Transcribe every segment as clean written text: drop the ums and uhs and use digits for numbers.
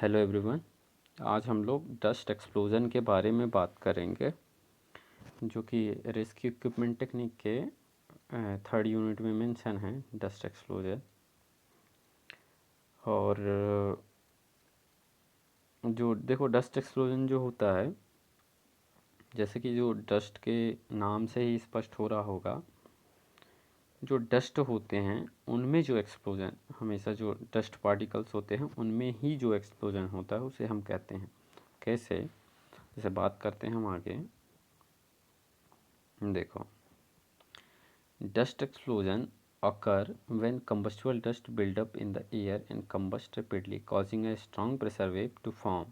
Hello everyone. आज हम लोग डस्ट एक्सप्लोजन के बारे में बात करेंगे, जो कि रेस्क्यू इक्विपमेंट टेक्निक के थर्ड यूनिट में मेंशन है डस्ट एक्सप्लोजन। और जो देखो डस्ट एक्सप्लोजन जो होता है, जैसे कि जो डस्ट के नाम से ही स्पष्ट हो रहा होगा, जो डस्ट होते हैं उनमें जो एक्सप्लोजन, हमेशा जो डस्ट पार्टिकल्स होते हैं उनमें ही जो एक्सप्लोजन होता है उसे हम कहते हैं। कैसे, जैसे बात करते हैं हम आगे। देखो, dust explosion occur when combustible dust build up in the air and combust rapidly, causing a strong pressure wave to form.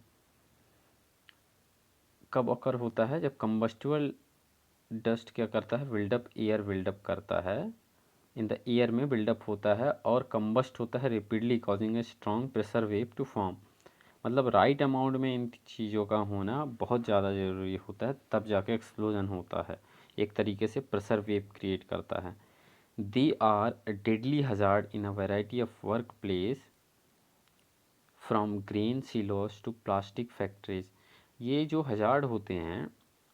कब occur होता है? जब combustible dust क्या करता है? build up air build up करता है, in the air में build up होता है और combust होता है rapidly, causing a strong pressure wave to form. मतलब राइट अमाउंट में इन चीज़ों का होना बहुत ज़्यादा ज़रूरी होता है, तब जाके एक्सप्लोजन होता है, एक तरीके से प्रेशर वेव क्रिएट करता है। They are a deadly hazard in a variety of workplace, from grain silos to plastic factories. ये जो हजार्ड होते हैं,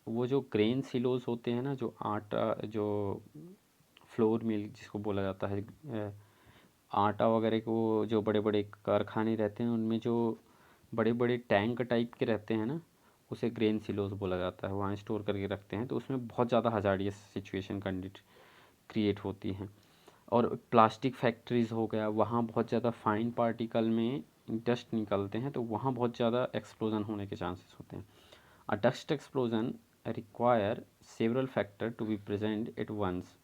वो जो ग्रेन सिलोस होते हैं ना, जो आटा, जो फ्लोर मिल जिसको बोला जाता है, आटा वगैरह को जो बड़े बड़े कारखाने रहते हैं उनमें जो बड़े बड़े टैंक टाइप के रहते हैं ना, उसे ग्रेन सिलोस बोला जाता है। वहाँ स्टोर करके रखते हैं, तो उसमें बहुत ज़्यादा हजार्डियस सिचुएशन क्रिएट होती हैं। और प्लास्टिक फैक्ट्रीज़ हो गया, वहाँ बहुत ज़्यादा फाइन पार्टिकल में डस्ट निकलते हैं, तो वहाँ बहुत ज़्यादा एक्सप्लोजन होने के चांसेस होते हैं। A dust explosion require several factor to be present at once.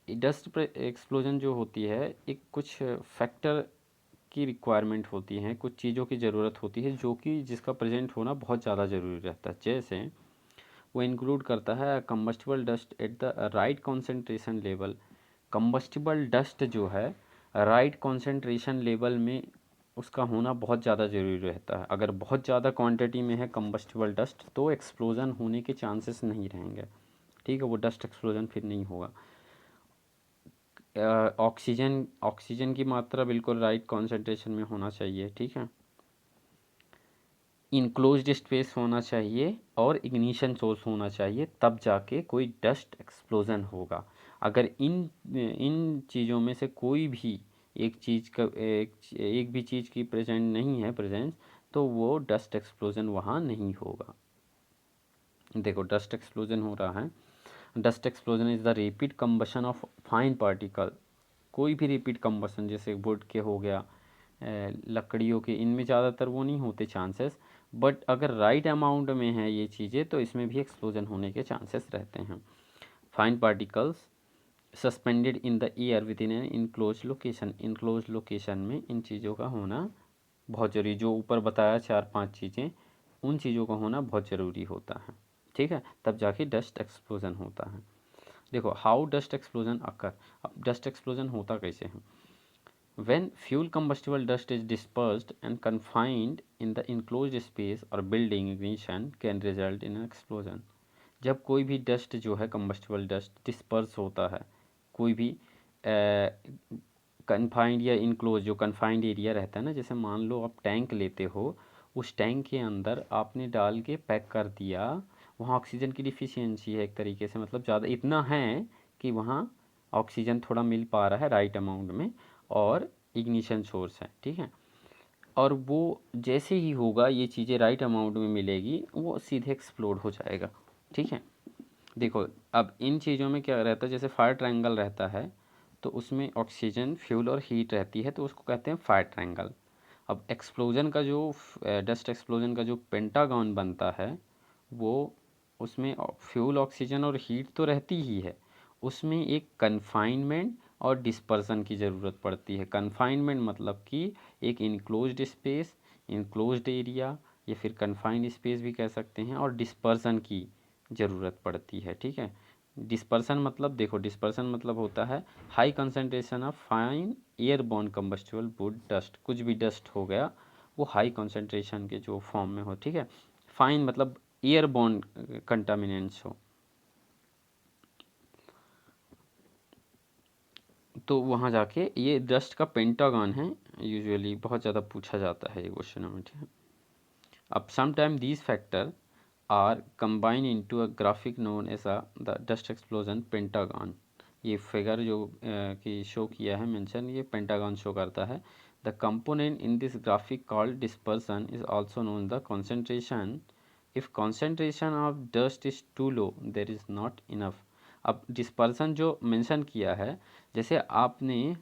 Dust explosion जो होती है, एक कुछ फैक्टर की रिक्वायरमेंट होती है, कुछ चीज़ों की ज़रूरत होती है जो कि जिसका प्रेजेंट होना बहुत ज़्यादा ज़रूरी रहता है। जैसे वो इंक्लूड करता है combustible dust at the right concentration level. Combustible dust जो है राइट कॉन्सेंट्रेशन लेवल में उसका होना बहुत ज़्यादा ज़रूरी रहता है। अगर बहुत ज़्यादा क्वांटिटी में है कंबस्टिबल डस्ट, तो एक्सप्लोजन होने के चांसेस नहीं रहेंगे, ठीक है, वो डस्ट एक्सप्लोजन फिर नहीं होगा। ऑक्सीजन की मात्रा बिल्कुल राइट कॉन्सेंट्रेशन में होना चाहिए, ठीक है। इनक्लोज्ड स्पेस होना चाहिए और इग्निशन सोर्स होना चाहिए, तब जाके कोई डस्ट एक्सप्लोजन होगा। अगर इन चीज़ों में से कोई भी एक चीज़ का एक भी चीज़ की प्रेजेंट नहीं है प्रेजेंस, तो वो डस्ट एक्सप्लोजन वहाँ नहीं होगा। देखो, डस्ट एक्सप्लोजन हो रहा है। Dust explosion is the repeat combustion of fine particle. कोई भी रिपीट कंबशन, जैसे वुड के हो गया, लकड़ियों के, इनमें ज़्यादातर वो नहीं होते चांसेस, बट अगर राइट अमाउंट में है ये चीज़ें, तो इसमें भी एक्सप्लोजन होने के चांसेस रहते हैं। Fine particles suspended in the air with in an enclose location. Enclose location में इन चीज़ों का होना बहुत ज़रूरी, जो ऊपर बताया 4-5 चीज़ें, उन चीज़ों का होना बहुत ज़रूरी होता है, ठीक है, तब जाके डस्ट एक्सप्लोजन होता है। देखो, हाउ डस्ट एक्सप्लोजन अकर। अब डस्ट एक्सप्लोजन होता कैसे है? When fuel combustible dust is dispersed and confined in the enclosed space or building, ignition can result in an explosion. जब कोई भी डस्ट जो है कंबस्टिबल डस्ट डिस्पर्स होता है, कोई भी कन्फाइंड या इनक्लोज, जो कन्फाइंड एरिया रहता है ना, जैसे मान लो आप टैंक लेते हो, उस टैंक के अंदर आपने डाल के पैक कर दिया, वहाँ ऑक्सीजन की डिफिशियंसी है एक तरीके से, मतलब ज़्यादा इतना है कि वहाँ ऑक्सीजन थोड़ा मिल पा रहा है राइट अमाउंट में, और इग्निशन सोर्स है, ठीक है। और वो जैसे ही होगा, ये चीज़ें राइट अमाउंट में मिलेगी, वो सीधे एक्सप्लोड हो जाएगा, ठीक है। देखो, अब इन चीज़ों में क्या रहता है, जैसे फायर ट्रायंगल रहता है, तो उसमें ऑक्सीजन, फ्यूल और हीट रहती है, तो उसको कहते हैं फायर ट्रायंगल। अब एक्सप्लोजन का जो डस्ट एक्सप्लोजन का जो पेंटागन बनता है, वो उसमें फ्यूल, ऑक्सीजन और हीट तो रहती ही है, उसमें एक कन्फाइनमेंट और डिस्पर्सन की ज़रूरत पड़ती है। कन्फाइनमेंट मतलब कि एक इनक्लोज्ड स्पेस, इनक्लोज्ड एरिया, या फिर कन्फाइंड स्पेस भी कह सकते हैं, और डिस्पर्सन की ज़रूरत पड़ती है, ठीक है। डिस्पर्सन मतलब, देखो, डिस्पर्सन मतलब होता है high concentration of fine airborne combustible would dust. कुछ भी डस्ट हो गया, वो हाई कंसनट्रेशन के जो फॉर्म में हो, ठीक है। फाइन मतलब एयरबोर्न कंटामिनेंट्स हो। तो वहाँ जाके ये डस्ट का पेंटागन है, यूजुअली बहुत ज़्यादा पूछा जाता है ये क्वेश्चन में, ठीक है। अब sometime these factor are combine into a graphic known as the dust explosion pentagon. ये फिगर जो कि शो किया है मेंशन, ये पेंटागन शो करता है। The component in this graphic called dispersion is also known the concentration. If concentration of dust is too low there is not enough. अब dispersion जो मेंशन किया है, जैसे आपने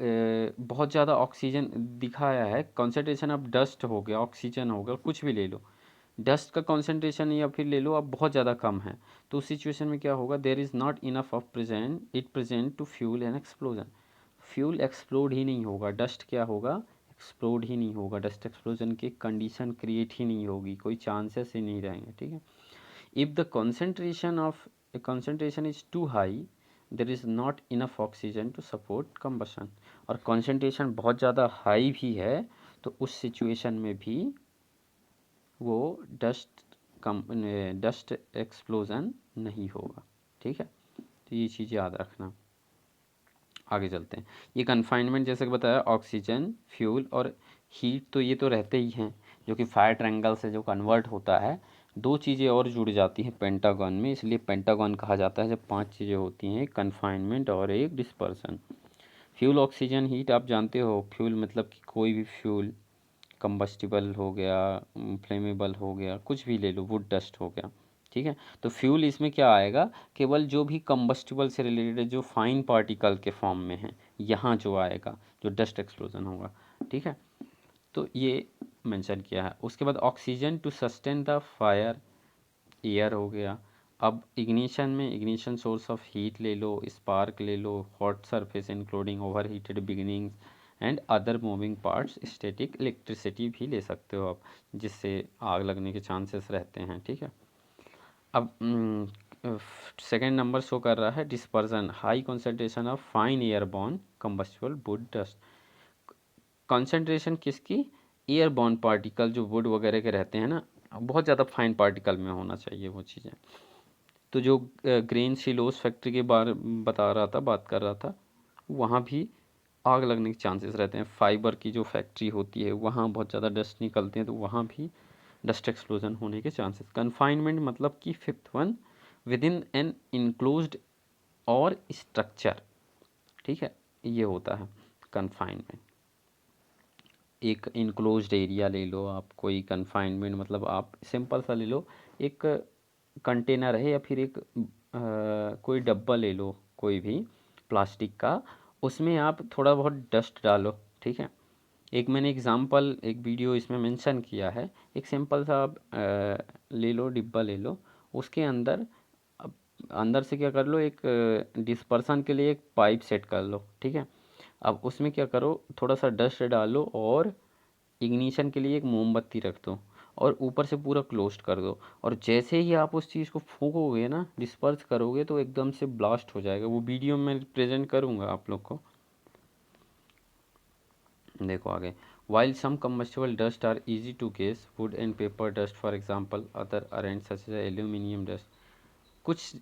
बहुत ज़्यादा ऑक्सीजन दिखाया है, कंसंट्रेशन ऑफ डस्ट हो गया, ऑक्सीजन हो गया, कुछ भी ले लो, डस्ट का कंसंट्रेशन या फिर ले लो आप बहुत ज़्यादा कम है, तो उस सिचुएशन में क्या होगा, there is not enough of present it present to fuel an explosion. Fuel explode ही नहीं होगा, डस्ट क्या होगा, एक्सप्लोड ही नहीं होगा, डस्ट एक्सप्लोजन की कंडीशन क्रिएट ही नहीं होगी, कोई चांसेस ही नहीं रहेंगे, ठीक है। If the concentration is too high there is not enough oxygen to support combustion। और concentration बहुत ज़्यादा हाई भी है तो उस सिचुएशन में भी वो डस्ट एक्सप्लोजन नहीं होगा, ठीक है। तो ये चीज़ याद रखना। आगे चलते हैं। ये कन्फाइनमेंट जैसे कि बताया, ऑक्सीजन, फ्यूल और हीट तो ये तो रहते ही हैं, जो कि फायर ट्रायंगल से जो कन्वर्ट होता है। दो चीज़ें और जुड़ जाती हैं पेंटागन में, इसलिए पेंटागन कहा जाता है जब पांच चीज़ें होती हैं, कन्फाइनमेंट और एक डिस्पर्सन। फ्यूल, ऑक्सीजन, हीट आप जानते हो। फ्यूल मतलब कि कोई भी फ्यूल, कंबस्टिबल हो गया, फ्लेमेबल हो गया, कुछ भी ले लो, वुड डस्ट हो गया, ठीक है। तो फ्यूल इसमें क्या आएगा, केवल जो भी कंबस्टिबल से रिलेटेड जो फाइन पार्टिकल के फॉर्म में है, यहाँ जो आएगा जो डस्ट एक्सप्लोजन होगा, ठीक है। तो ये मेंशन किया है। उसके बाद oxygen to sustain the fire, air हो गया। अब इग्निशन में, इग्निशन सोर्स ऑफ हीट ले लो, स्पार्क ले लो, hot surface including over heated beginnings and other moving parts, static electricity भी ले सकते हो आप, जिससे आग लगने के चांसेस रहते हैं, ठीक है। अब सेकेंड नंबर शो कर रहा है dispersion, high concentration of fine airborne combustible would dust. Concentration किसकी, एयरबॉर्न पार्टिकल जो वुड वगैरह के रहते हैं ना, बहुत ज़्यादा फाइन पार्टिकल में होना चाहिए वो चीज़ें। तो जो ग्रेन सिलोस फैक्ट्री के बारे बता रहा था, बात कर रहा था, वहाँ भी आग लगने के चांसेस रहते हैं। फाइबर की जो फैक्ट्री होती है वहाँ बहुत ज़्यादा डस्ट निकलते हैं, तो वहाँ भी डस्ट एक्सप्लोजन होने के चांसेस। कन्फाइनमेंट मतलब कि fifth one, with in an enclosed और स्ट्रक्चर, ठीक है, ये होता है कन्फाइनमेंट। एक इनक्लोज्ड एरिया ले लो आप, कोई कन्फाइनमेंट मतलब आप सिंपल सा ले लो, एक कंटेनर है या फिर एक कोई डब्बा ले लो, कोई भी प्लास्टिक का, उसमें आप थोड़ा बहुत डस्ट डालो, ठीक है। एक मैंने एग्जांपल, एक वीडियो इसमें मेंशन किया है। एक सिंपल सा आप ले लो, डिब्बा ले लो, उसके अंदर अंदर से क्या कर लो, एक डिस्पर्सन के लिए एक पाइप सेट कर लो, ठीक है। अब उसमें क्या करो, थोड़ा सा डस्ट डालो और इग्निशन के लिए एक मोमबत्ती रख दो और ऊपर से पूरा क्लोज कर दो, और जैसे ही आप उस चीज़ को फूकोगे ना, डिस्पर्स करोगे, तो एकदम से ब्लास्ट हो जाएगा। वो वीडियो में प्रेजेंट करूँगा आप लोग को, देखो आगे। While some combustible dust are easy to guess, wood and paper dust for example, other aren't such as aluminium dust. कुछ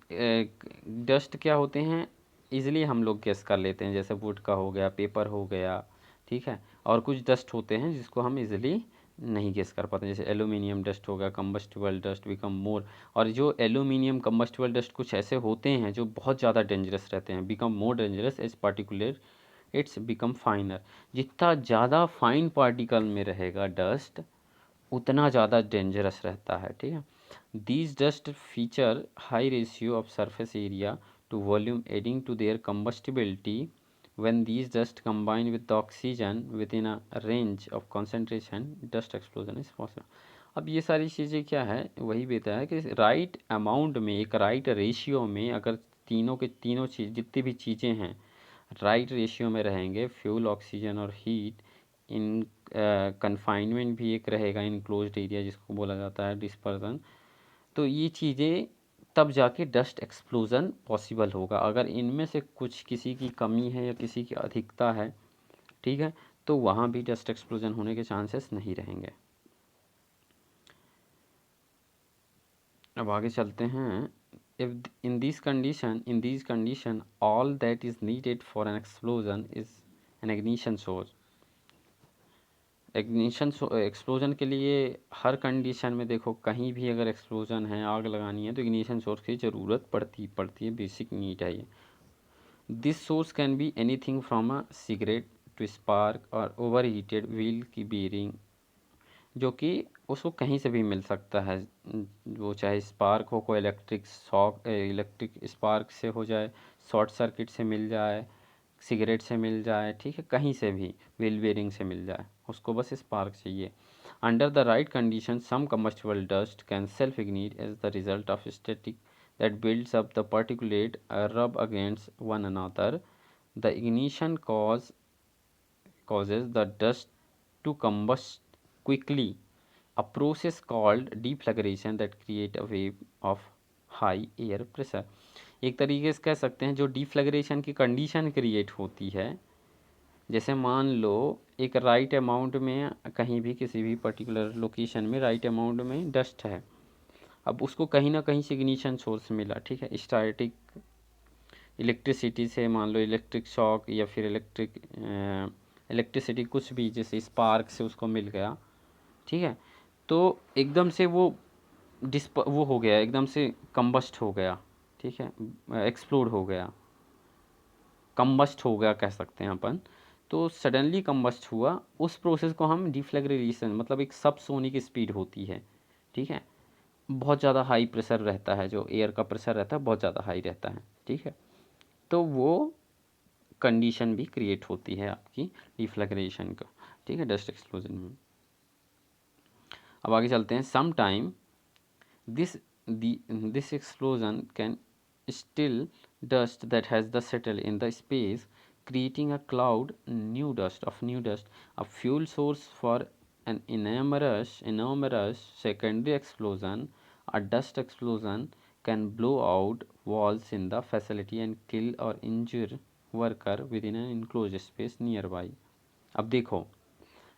डस्ट क्या होते हैं, इजीली हम लोग गेस कर लेते हैं, जैसे वुड का हो गया, पेपर हो गया, ठीक है। और कुछ डस्ट होते हैं जिसको हम इजीली नहीं गेस कर पाते, जैसे एल्यूमिनियम डस्ट हो गया, कंबस्टिबल डस्ट बिकम मोर। और जो एल्यूमिनियम कंबस्टिबल डस्ट कुछ ऐसे होते हैं जो बहुत ज़्यादा डेंजरस रहते हैं, become more dangerous as particular its become finer. जितना ज़्यादा फाइन पार्टिकल में रहेगा डस्ट, उतना ज़्यादा डेंजरस रहता है, ठीक है। These dust feature high ratio of surface area to volume, adding to their combustibility. When these dust combine with the oxygen within a range of concentration, dust explosion is possible। अब ये सारी चीज़ें क्या है, वही बताया है कि राइट अमाउंट में, एक राइट रेशियो में, अगर तीनों के तीनों चीज़, जितनी भी चीज़ें हैं राइट रेशियो में रहेंगे, फ्यूल, ऑक्सीजन और हीट, इन कन्फाइनमेंट भी एक रहेगा, इनक्लोज्ड एरिया जिसको बोला जाता है, डिस्पर्सन, तो ये चीज़ें तब जाके डस्ट एक्सप्लोज़न पॉसिबल होगा। अगर इनमें से कुछ किसी की कमी है या किसी की अधिकता है, ठीक है, तो वहाँ भी डस्ट एक्सप्लोजन होने के चांसेस नहीं रहेंगे। अब आगे चलते हैं। if in these condition all that is needed for an explosion is an ignition source. Explosion के लिए हर कंडीशन में देखो, कहीं भी अगर एक्सप्लोजन है, आग लगानी है, तो इग्निशन सोर्स की ज़रूरत पड़ती है, बेसिक नीड है ये. This source can be anything from a cigarette to spark or overheated wheel की बीयरिंग, जो कि उसको कहीं से भी मिल सकता है. वो चाहे स्पार्क हो, कोई इलेक्ट्रिक स्पार्क से हो जाए, शॉर्ट सर्किट से मिल जाए, सिगरेट से मिल जाए, ठीक है, कहीं से भी व्हील बेयरिंग से मिल जाए, उसको बस स्पार्क चाहिए. Under the right condition some combustible dust can self ignite as the result of static that builds up the particulate rub against one another. The ignition causes the dust to combust quickly, a process called deflagration that create a wave of high air pressure. एक तरीके से कह सकते हैं जो डिफ्लैग्रेशन की condition create होती है, जैसे मान लो एक राइट अमाउंट में कहीं भी किसी भी पर्टिकुलर लोकेशन में राइट अमाउंट में डस्ट है. अब उसको कहीं ना कहीं से इग्निशन सोर्स मिला, ठीक है, स्टैटिक इलेक्ट्रिसिटी से, मान लो इलेक्ट्रिक शॉक या फिर इलेक्ट्रिसिटी कुछ भी, जैसे स्पार्क से उसको मिल गया, ठीक है, तो एकदम से वो हो गया, एकदम से कंबस्ट हो गया, ठीक है, एक्सप्लोड हो गया, कंबस्ट हो गया कह सकते हैं अपन. तो सडनली कंबस्ट हुआ, उस प्रोसेस को हम डिफ्लैग्रेशन, मतलब एक सब सोनिक स्पीड होती है, ठीक है, बहुत ज़्यादा हाई प्रेशर रहता है, जो एयर का प्रेशर रहता है बहुत ज़्यादा हाई रहता है, ठीक है, तो वो कंडीशन भी क्रिएट होती है आपकी डिफ्लैग्रेशन का, ठीक है, डस्ट एक्सप्लोजन में. अब आगे चलते हैं. Some time this this explosion can still dust that has the settle in the space, creating a cloud new dust, a fuel source for an enormous secondary explosion. A dust explosion can blow out walls in the facility and kill or injure worker within an enclosed space nearby. अब देखो,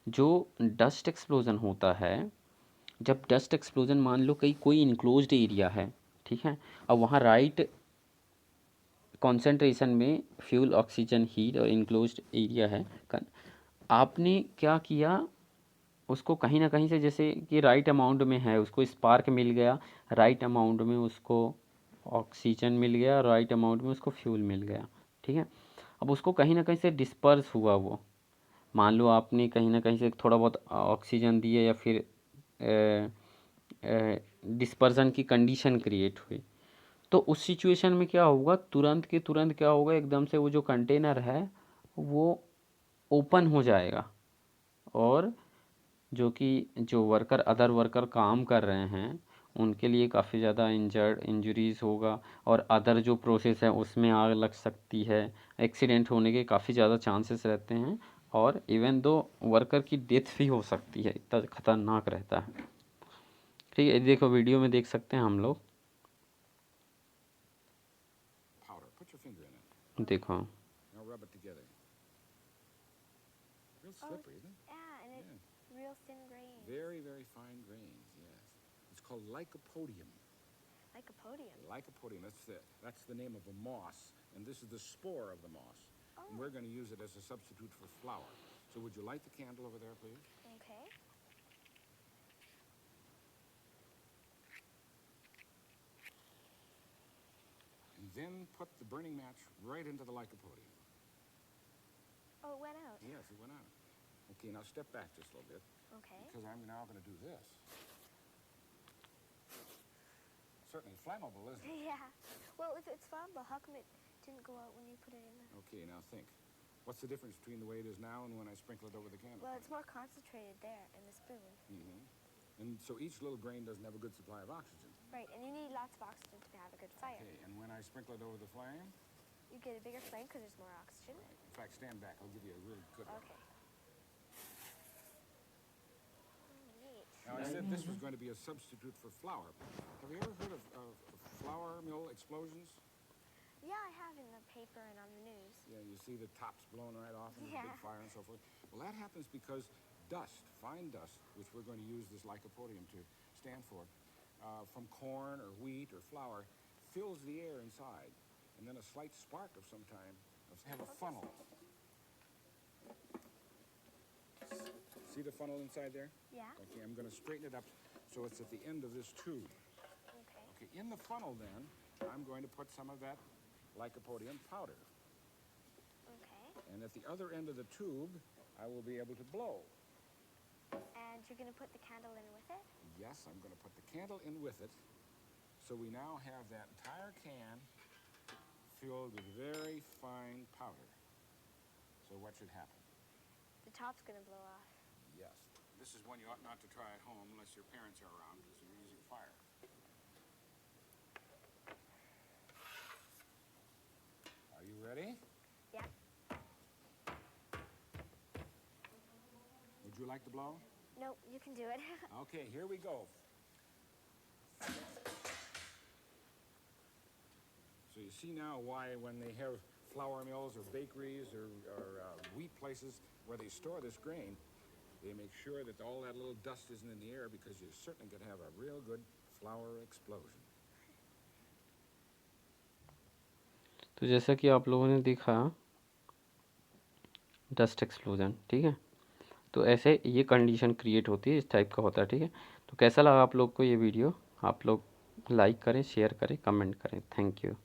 जो dust explosion होता है, जब dust explosion मान लो कहीं कोई enclosed area है, ठीक है, अब वहाँ राइट कॉन्सेंट्रेशन में फ्यूल, ऑक्सीजन, हीट और इनक्लोज्ड एरिया है, आपने क्या किया, उसको कहीं ना कहीं से, जैसे कि राइट अमाउंट में है, उसको स्पार्क मिल गया, राइट अमाउंट में उसको ऑक्सीजन मिल गया, राइट अमाउंट में उसको फ्यूल मिल गया, ठीक है. अब उसको कहीं ना कहीं से डिस्पर्स हुआ, वो मान लो आपने कहीं ना कहीं से थोड़ा बहुत ऑक्सीजन दिए या फिर डिस्पर्सन की कंडीशन क्रिएट हुई, तो उस सिचुएशन में क्या होगा, तुरंत के तुरंत क्या होगा, एकदम से वो जो कंटेनर है वो ओपन हो जाएगा, और जो वर्कर, अदर वर्कर काम कर रहे हैं, उनके लिए काफ़ी ज़्यादा इंजरीज होगा, और अदर जो प्रोसेस है उसमें आग लग सकती है, एक्सीडेंट होने के काफ़ी ज़्यादा चांसेस रहते हैं, और इवन दो वर्कर की डेथ भी हो सकती है, इतना ख़तरनाक रहता है, ठीक है. देखो वीडियो में देख सकते हैं हम लोग, देखो. Now rub it together. Real slippery, isn't it? Yeah, and it's real thin grains. Very, very fine grains, yes. It's called lycopodium. Lycopodium. Lycopodium, that's the name of a moss, and this is the spore of the moss. Oh. And we're going to use it as a substitute for flour. So would you light the candle over there, please? Okay. And then put the burning match right into the lycopodium. Oh, it went out. Yes, it went out. Okay, now step back just a little bit. Okay. Because I'm now going to do this. Certainly flammable, isn't it? Yeah. Well, if it's flammable, how come it didn't go out when you put it in the... Okay, now think. What's the difference between the way it is now and when I sprinkle it over the candle? Well, it's more concentrated there in the spoon. Mm-hmm. And so each little grain doesn't have a good supply of oxygen. Right, and you need lots of oxygen to have a good fire. Okay, and when I sprinkle it over the flame? You get a bigger flame because there's more oxygen. Right. In fact, stand back. I'll give you a really good one. Okay. Neat. Now, I said this was going to be a substitute for flour. Have you ever heard of flour mill explosions? Yeah, I have in the paper and on the news. Yeah, you see the tops blown right off and Yeah. the big fire and so forth. Well, that happens because dust, fine dust, which we're going to use this lycopodium to stand for, from corn or wheat or flour, fills the air inside, and then a slight spark of some time. Have a funnel. See the funnel inside there? Yeah. Okay, I'm going to straighten it up so it's at the end of this tube. Okay. Okay, in the funnel then, I'm going to put some of that lycopodium powder. Okay. And at the other end of the tube, I will be able to blow. And you're gonna put the candle in with it? Yes, I'm going to put the candle in with it. So we now have that entire can filled with very fine powder. So what should happen? The top's gonna blow off. Yes. This is one you ought not to try at home unless your parents are around because you're using fire. Are you ready? Yeah. Would you like to blow? No, you can do it. Okay, here we go. So you see now why when they have flour mills or bakeries or wheat places where they store this grain, they make sure that all that little dust isn't in the air because you're certainly going to have a real good flour explosion. तो जैसा कि आप लोगों ने देखा dust explosion, ठीक है। तो ऐसे ये कंडीशन क्रिएट होती है, इस टाइप का होता है, ठीक है। तो कैसा लगा आप लोग को ये वीडियो? आप लोग लाइक करें, शेयर करें, कमेंट करें। Thank you.